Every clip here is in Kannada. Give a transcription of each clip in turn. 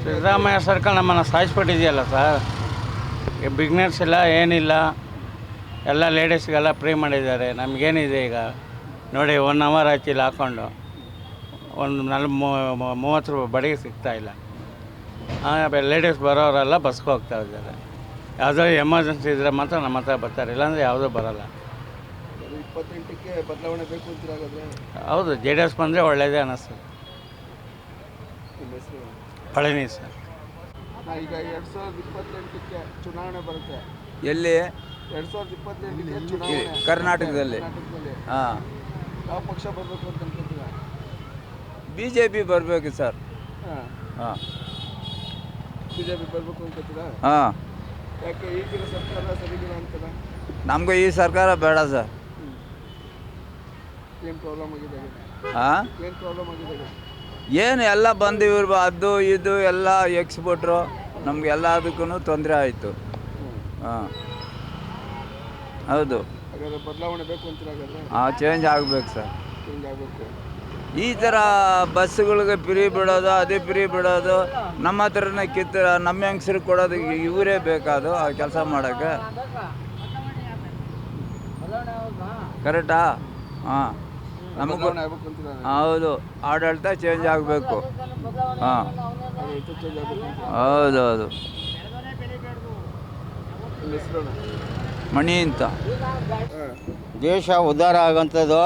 ಸಿದ್ದರಾಮಯ್ಯ ಸರ್ಕಾರ ನಮ್ಮನ್ನು ಸಾಯಿಸ್ಬಿಟ್ಟಿದೆಯಲ್ಲ ಸರ್. ಈ ಬಿಗ್ನೆಸ್ ಇಲ್ಲ, ಏನಿಲ್ಲ, ಎಲ್ಲ ಲೇಡೀಸ್ಗೆಲ್ಲ ಫ್ರೀ ಮಾಡಿದ್ದಾರೆ. ನಮಗೇನಿದೆ ಈಗ ನೋಡಿ, 1 ಅವರ್ ಆಯ್ತು ಇಲ್ಲಿ ಹಾಕ್ಕೊಂಡು ಒಂದು 30 ರೂಪಾಯಿ ಬಾಡಿಗೆ ಸಿಗ್ತಾಯಿಲ್ಲ. ಲೇಡೀಸ್ ಬರೋರೆಲ್ಲ ಬಸ್ಗೆ ಹೋಗ್ತಾ ಇದ್ದಾರೆ. ಯಾವುದೋ ಎಮರ್ಜೆನ್ಸಿ ಇದ್ದರೆ ಮಾತ್ರ ನಮ್ಮ ಹತ್ರ ಬರ್ತಾರೆ, ಇಲ್ಲಾಂದರೆ ಯಾವುದೂ ಬರೋಲ್ಲ. 28ಕ್ಕೆ ಬದಲಾವಣೆ ಬೇಕು ಅಂತಿರಾಗದ್ರೆ? ಹೌದು, JDS ಬಂದರೆ ಒಳ್ಳೆಯದೇ ಅನ್ನಿಸ್ತದೆ. ನಿಮ್ಮ ಹೆಸರು? ಪಳನಿ ಸರ್. ಈಗ 2028ಕ್ಕೆ ಚುನಾವಣೆ ಬರುತ್ತೆ. ಎಲ್ಲಿ? 2028ಕ್ಕೆ ಚುನಾವಣೆ ಕರ್ನಾಟಕದಲ್ಲಿ. ಹಾಂ, ಯಾವ ಪಕ್ಷ ಬರಬೇಕು ಅಂತ ಅನ್ಕೊತೀರಾ? BJP ಬರಬೇಕು ಸರ್. ಹಾಂ, BJP ಬರಬೇಕು ಅಂತೀರಾ? ಹಾಂ. ಯಾಕೆ ಈಗಿನ ಸರ್ಕಾರ ಸರಿಗಿಲ್ಲ ಅಂತಾರ? ನಮಗೂ ಈ ಸರ್ಕಾರ ಬೇಡ ಸರ್. ಏನು ಪ್ರಾಬ್ಲಮ್ ಆಗಿದೆ? ಹಾಂ, ಏನು ಪ್ರಾಬ್ಲಮ್ ಆಗಿದೆ? ಏನು ಎಲ್ಲ ಬಂದು ಇವ್ರು ಅದು ಇದು ಎಲ್ಲ ಎಕ್ಸ್ಬಿಟ್ರು, ನಮ್ಗೆ ಎಲ್ಲದಕ್ಕೂ ತೊಂದರೆ ಆಯಿತು. ಹಾಂ, ಹೌದು. ಹಾಗಾದ್ರೆ ಬದಲಾವಣೆ ಬೇಕು ಅಂತೀರಾಗದ್ರೆ? ಹಾಂ, ಚೇಂಜ್ ಆಗಬೇಕು ಸರ್. ಚೇಂಜ್ ಆಗಬೇಕು. ಈ ಥರ ಬಸ್ಸುಗಳಿಗೆ ಫ್ರೀ ಬಿಡೋದು, ಅದೇ ಫ್ರೀ ಬಿಡೋದು, ನಮ್ಮ ಹತ್ರನೇ ನಮ್ಮ ಹೆಂಗಸ್ರಿಗೆ ಕೊಡೋದು, ಇವರೇ ಬೇಕಾದು ಆ ಕೆಲಸ ಮಾಡೋಕ್ಕೆ. ಕರೆಕ್ಟಾ? ಹಾಂ, ನಮಗೂ ಆಗ್ಬೇಕು ಅಂತೀರಾ? ಹೌದು, ಆಡಳಿತ ಚೇಂಜ್ ಆಗಬೇಕು. ಹಾಂ, ಚೇಂಜ್ ಆಗಬೇಕು ಅಂತ. ಹೌದು ಹೌದು. ನಿಮ್ಮ ಹೆಸರು? ಮಣಿ ಅಂತ. ದೇಶ ಉದ್ಧಾರ ಆಗೋಂಥದ್ದು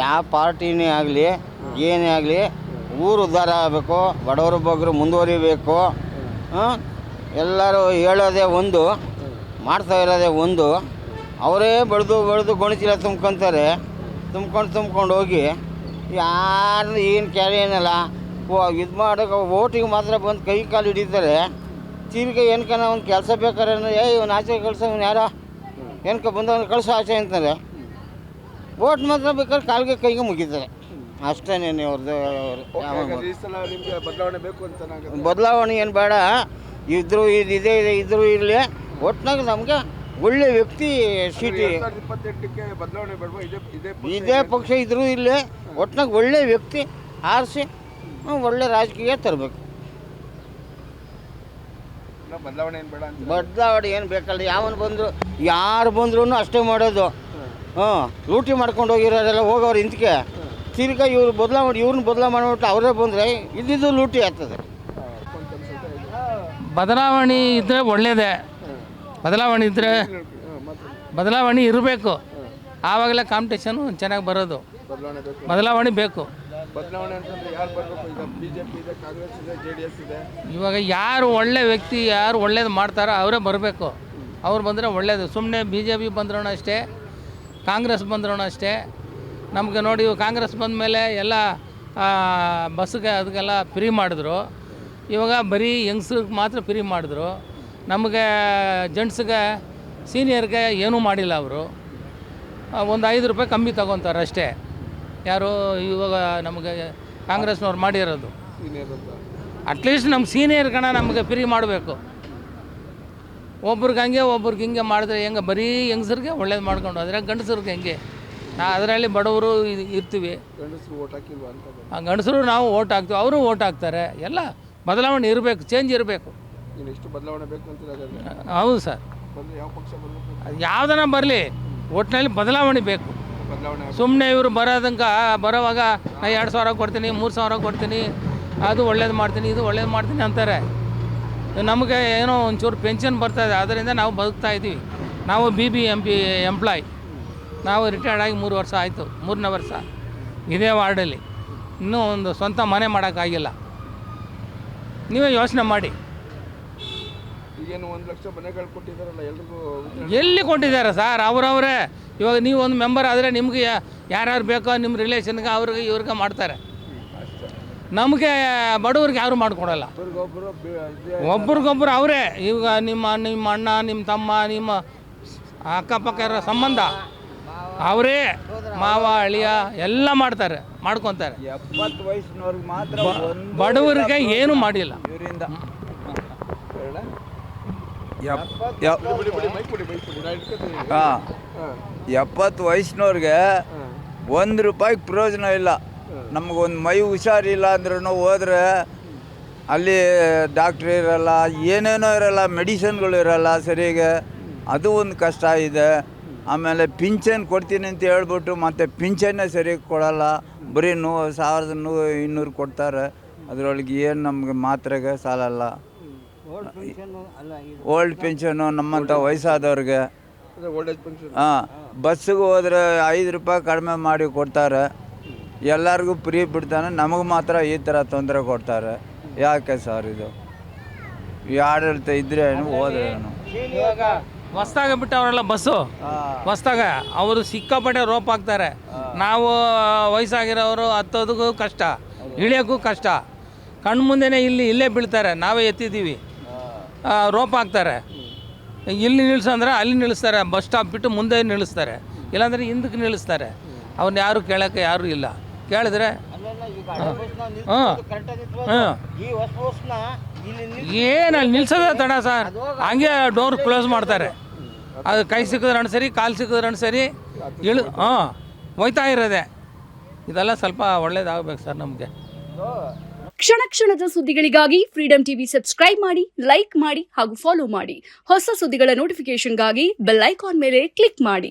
ಯಾವ ಪಾರ್ಟಿನೇ ಆಗಲಿ, ಏನೇ ಆಗಲಿ, ಊರು ಉದ್ಧಾರ ಆಗಬೇಕು, ಬಡವರು ಬಗ್ಗರು ಮುಂದುವರಿಬೇಕು. ಎಲ್ಲರೂ ಹೇಳೋದೇ ಒಂದು, ಮಾಡ್ತಾ ಇರೋದೇ ಒಂದು. ಅವರೇ ಬೆಳೆದು ಗೊಣಚೀಲ ತುಂಬ್ಕೊತಾರೆ. ತುಂಬ್ಕೊಂಡು ಹೋಗಿ ಯಾರು ಏನು ಕ್ಯಾರಿ ಏನಲ್ಲ ಇದು ಮಾಡೋಕೆ ಓಟಿಗೆ ಮಾತ್ರ ಬಂದು ಕೈ ಕಾಲು ಹಿಡಿತಾರೆ. ತಿರ್ಗಿ ಏನಕನ ಒಂದು ಕೆಲಸ ಬೇಕಾರೆ ಇವನು ಆಚೆ ಕಳ್ಸೋ, ಇವನು ಯಾರೋ ಏನಕ ಬಂದವನು ಕಳ್ಸೋ ಆಚೆ ಅಂತಾರೆ. ಓಟ್ ಮಾತ್ರ ಬೇಕಾದ್ರೆ ಕಾಲಿಗೆ ಕೈಗೆ ಮುಗಿತಾರೆ, ಅಷ್ಟೇನೇನೆ ಅವ್ರದ್ದು. ಈ ಸಲ ನಿಮಗೆ ಬದಲಾವಣೆ ಬೇಕು ಅಂತ? ಬದಲಾವಣೆ ಏನು ಬೇಡ, ಇದ್ರೂ ಇದ್ರೂ ಇರಲಿ, ಒಟ್ಟಿನಾಗ ನಮಗೆ ಒಳ್ಳೆ ವ್ಯಕ್ತಿ ಸೀಟಿ. 2028ಕ್ಕೆ ಬದಲಾವಣೆ ಬೇಡವಾ? ಇದೇ ಪಕ್ಷ ಇದ್ರೂ ಇರಲಿ, ಒಟ್ಟಿನಾಗ ಒಳ್ಳೆ ವ್ಯಕ್ತಿ ಆರಿಸಿ ಒಳ್ಳೆ ರಾಜಕೀಯ ತರಬೇಕು. ಬದಲಾವಣೆ ಏನು ಬೇಡ ಅಂತ? ಬದಲಾವಣೆ ಏನು ಬೇಕಲ್ಲ, ಯಾರು ಬಂದ್ರೂ ಅಷ್ಟೇ ಮಾಡೋದು. ಲೂಟಿ ಮಾಡ್ಕೊಂಡು ಹೋಗಿರೋರೆಲ್ಲ ಹೋಗೋರು ಇಂತಕ್ಕೆ ತಿರ್ಗಾ ಇವ್ರನ್ನ ಬದಲಾವಣೆ ಮಾಡಿಬಿಟ್ಟು ಅವರೇ ಬಂದರೆ ಇದ್ದಿದ್ದು ಲೂಟಿ ಆಗ್ತದೆ. ಬದಲಾವಣೆ ಇದ್ದರೆ ಒಳ್ಳೆಯದೇ. ಬದಲಾವಣೆ ಇರಬೇಕು, ಆವಾಗಲೇ ಕಾಂಪಿಟೇಷನು ಚೆನ್ನಾಗಿ ಬರೋದು. ಬದಲಾವಣೆ ಬೇಕು. ಬದಲಾವಣೆ ಅಂತಂದ್ರೆ ಯಾರು ಬರಬೇಕು? ಈಗ BJP ಇದೆ, ಕಾಂಗ್ರೆಸ್ ಇದೆ, JDS ಇದೆ. ಇವಾಗ ಯಾರು ಒಳ್ಳೆ ವ್ಯಕ್ತಿ, ಯಾರು ಒಳ್ಳೇದು ಮಾಡ್ತಾರೋ ಅವರೇ ಬರಬೇಕು. ಅವ್ರು ಬಂದರೆ ಒಳ್ಳೆಯದು. ಸುಮ್ಮನೆ BJP ಬಂದ್ರೂ ಅಷ್ಟೇ, ಕಾಂಗ್ರೆಸ್ ಬಂದ್ರೂ ಅಷ್ಟೇ. ನಮಗೆ ನೋಡಿ, ಕಾಂಗ್ರೆಸ್ ಬಂದ ಮೇಲೆ ಎಲ್ಲ ಬಸ್ಸಿಗೆ ಅದಕ್ಕೆಲ್ಲ ಫ್ರೀ ಮಾಡಿದ್ರು. ಇವಾಗ ಬರೀ ಯಂಗ್ಸ್ರಿಗೆ ಮಾತ್ರ ಫ್ರೀ ಮಾಡಿದ್ರು. ನಮಗೆ ಜೆಂಟ್ಸ್ಗೆ, ಸೀನಿಯರ್ಗೆ ಏನೂ ಮಾಡಿಲ್ಲ. ಅವರು ಒಂದು 5 ರೂಪಾಯಿ ಕಮ್ಮಿ ತಗೊತಾರೆ ಅಷ್ಟೇ. ಯಾರು ಇವಾಗ ನಮಗೆ ಕಾಂಗ್ರೆಸ್ನವ್ರು ಮಾಡಿರೋದು. ಅಟ್ಲೀಸ್ಟ್ ನಮ್ಮ ಸೀನಿಯರ್ ನಮಗೆ ಫ್ರೀ ಮಾಡಬೇಕು. ಒಬ್ರಿಗೆ ಹಿಂಗೆ ಮಾಡಿದ್ರೆ ಹೆಂಗೆ? ಬರೀ ಯಂಗ್ಸರಿಗೆ ಒಳ್ಳೇದು ಮಾಡ್ಕೊಂಡು ಹೋದರೆ ಗಂಡಸ್ರಿಗೆ ಹೆಂಗೆ? ಅದರಲ್ಲಿ ಬಡವರು ಇರ್ತೀವಿ. ಗಂಡಸರು ನಾವು ಓಟ್ ಹಾಕ್ತೀವಿ, ಅವರು ಓಟ್ ಹಾಕ್ತಾರೆ. ಎಲ್ಲ ಬದಲಾವಣೆ ಇರಬೇಕು, ಚೇಂಜ್ ಇರಬೇಕು. ಬದಲಾವಣೆ ಬೇಕು ಅಂತ? ಹೌದು ಸರ್. ಯಾವ ಪಕ್ಷ ಬರಬೇಕು? ಯಾವುದನ್ನ ಬರಲಿ, ಒಟ್ಟಿನಲ್ಲಿ ಬದಲಾವಣೆ ಬೇಕು. ಸುಮ್ಮನೆ ಇವರು ಬರೋವಾಗ ನಾ 2,000 ಕೊಡ್ತೀನಿ, 3,000 ಕೊಡ್ತೀನಿ, ಅದು ಒಳ್ಳೇದು ಮಾಡ್ತೀನಿ, ಇದು ಒಳ್ಳೇದು ಮಾಡ್ತೀನಿ ಅಂತಾರೆ. ನಮಗೆ ಏನೋ ಒಂಚೂರು ಪೆನ್ಷನ್ ಬರ್ತಾಯಿದೆ, ಅದರಿಂದ ನಾವು ಬದುಕ್ತಾ ಇದ್ದೀವಿ. ನಾವು BBMP ಎಂಪ್ಲಾಯ್. ನಾವು ರಿಟೈರ್ಡ್ ಆಗಿ 3 ವರ್ಷ ಆಯಿತು, 3ನೇ ವರ್ಷ ಇದೇ ವಾರ್ಡಲ್ಲಿ. ಇನ್ನೂ ಒಂದು ಸ್ವಂತ ಮನೆ ಮಾಡೋಕ್ಕಾಗಿಲ್ಲ. ನೀವೇ ಯೋಚನೆ ಮಾಡಿ. ಈಗೇನು 1 ಲಕ್ಷ ಮನೆಗಳು ಕೊಟ್ಟಿದ್ದಾರಲ್ಲ ಎಲ್ರಿಗೂ? ಎಲ್ಲಿ ಕೊಟ್ಟಿದ್ದಾರೆ ಸರ್? ಅವರವರೇ. ಇವಾಗ ನೀವು ಒಂದು ಮೆಂಬರ್ ಆದರೆ ನಿಮಗೆ ಯಾರ್ಯಾರು ಬೇಕೋ ನಿಮ್ಮ ರಿಲೇಷನ್ಗೆ ಇವ್ರಿಗೆ ಮಾಡ್ತಾರೆ. ನಮಗೆ ಬಡವ್ರಿಗೆ ಯಾರು ಮಾಡಿಕೊಡಲ್ಲ. ಒಬ್ರಿಗೊಬ್ರು ಅವರೇ. ಇವಾಗ ನಿಮ್ಮ ಅಣ್ಣ, ನಿಮ್ಮ ತಮ್ಮ, ನಿಮ್ಮ ಅಕ್ಕಪಕ್ಕ ಇರೋ ಸಂಬಂಧ ಅವರೇ, ಮಾವ, ಅಳಿಯ ಎಲ್ಲ ಮಾಡ್ಕೊತಾರೆ. 70 ವಯಸ್ಸಿನವ್ರಿಗೆ ಮಾತ್ರ, ಬಡವರಿಗೆ ಏನು ಮಾಡಿಲ್ಲ ಇವರಿಂದ. 70 ವಯಸ್ಸಿನವ್ರಿಗೆ 1 ರೂಪಾಯಿಗೆ ಪ್ರಯೋಜನ ಇಲ್ಲ. ನಮಗೊಂದು ಮೈ ಹುಷಾರಿಲ್ಲ ಅಂದ್ರೂ ಹೋದ್ರೆ ಅಲ್ಲಿ ಡಾಕ್ಟ್ರ್ ಇರಲ್ಲ, ಏನೇನೋ ಇರಲ್ಲ, ಮೆಡಿಸಿನ್ಗಳು ಇರಲ್ಲ ಸರಿಗೆ, ಅದು ಒಂದು ಕಷ್ಟ ಇದೆ. ಆಮೇಲೆ ಪಿಂಚನ್ ಕೊಡ್ತೀನಿ ಅಂತ ಹೇಳ್ಬಿಟ್ಟು ಮತ್ತೆ ಪಿಂಚನ್ನೇ ಸರಿಯಾಗಿ ಕೊಡಲ್ಲ, ಬರೀ 1200 ಕೊಡ್ತಾರೆ. ಅದರೊಳಗೆ ಏನು ನಮಗೆ ಮಾತ್ರೆಗೆ ಸಾಲಲ್ಲ. ಓಲ್ಡ್ ಪೆನ್ಷನು ನಮ್ಮಂಥ ವಯಸ್ಸಾದವ್ರಿಗೆ. Old age pension. ಹಾಂ, ಬಸ್ಸಿಗೆ ಹೋದರೆ 5 ರೂಪಾಯಿ ಕಡಿಮೆ ಮಾಡಿ ಕೊಡ್ತಾರೆ. ಎಲ್ಲರಿಗೂ ಫ್ರೀ ಬಿಡ್ತಾನೆ, ನಮಗೆ ಮಾತ್ರ ಈ ಥರ ತೊಂದರೆ ಕೊಡ್ತಾರೆ. ಯಾಕೆ ಸರ್ ಇದು? ಈ ಆಡಳಿತ ಇದ್ರೆ ಹೋದ್ರೆ ಇವಾಗ ಹೊಸ್ದಾಗ ಬಿಟ್ಟವರೆಲ್ಲ ಬಸ್ಸು, ಹೊಸ್ದಾಗ ಅವರು ಸಿಕ್ಕಾಪಟ್ಟೆ ರೋಪ್ ಹಾಕ್ತಾರೆ. ನಾವು ವಯಸ್ಸಾಗಿರೋರು ಹತ್ತೋದಕ್ಕೂ ಕಷ್ಟ, ಇಳಿಯೋಕ್ಕೂ ಕಷ್ಟ. ಕಣ್ಣು ಮುಂದೆನೇ ಇಲ್ಲೇ ಬೀಳ್ತಾರೆ, ನಾವೇ ಎತ್ತಿದ್ದೀವಿ. ರೋಪ್ ಹಾಕ್ತಾರೆ, ಇಲ್ಲಿ ನಿಲ್ಲಿಸಂದ್ರೆ ಅಲ್ಲಿ ನಿಲ್ಲಿಸ್ತಾರೆ, ಬಸ್ ಸ್ಟಾಪ್ ಬಿಟ್ಟು ಮುಂದೆ ನಿಲ್ಲಿಸ್ತಾರೆ, ಇಲ್ಲಾಂದರೆ ಹಿಂದಕ್ಕೆ ನಿಲ್ಲಿಸ್ತಾರೆ. ಅವ್ರನ್ನ ಯಾರು ಕೇಳೋಕ್ಕೆ ಯಾರೂ ಇಲ್ಲ. ಕೇಳಿದ್ರೆ ಏನು ಅಲ್ಲಿ ನಿಲ್ಸೋದೇ ತಡ ಸರ್. ಹಂಗೆ ಡೋರ್ ಕ್ಲೋಸ್ ಮಾಡ್ತಾರೆ. ಅದು ಕೈ ಸಿಕ್ಕಿದ್ರೆ ಸರಿ, ಕಾಲು ಸಿಕ್ಕಿದ್ರೆ ಸರಿ, ಹೋಯ್ತಾ ಇರೋದೆ. ಇದೆಲ್ಲ ಸ್ವಲ್ಪ ಒಳ್ಳೇದಾಗಬೇಕು ಸರ್ ನಮಗೆ. ಕ್ಷಣ ಕ್ಷಣದ ಸುದ್ದಿಗಳಿಗಾಗಿ ಫ್ರೀಡಂ ಟಿವಿ ಸಬ್ಸ್ಕ್ರೈಬ್ ಮಾಡಿ, ಲೈಕ್ ಮಾಡಿ ಹಾಗೂ ಫಾಲೋ ಮಾಡಿ. ಹೊಸ ಸುದ್ದಿಗಳ ನೋಟಿಫಿಕೇಶನ್ಗಾಗಿ ಬೆಲ್ ಐಕಾನ್ ಮೇಲೆ ಕ್ಲಿಕ್ ಮಾಡಿ.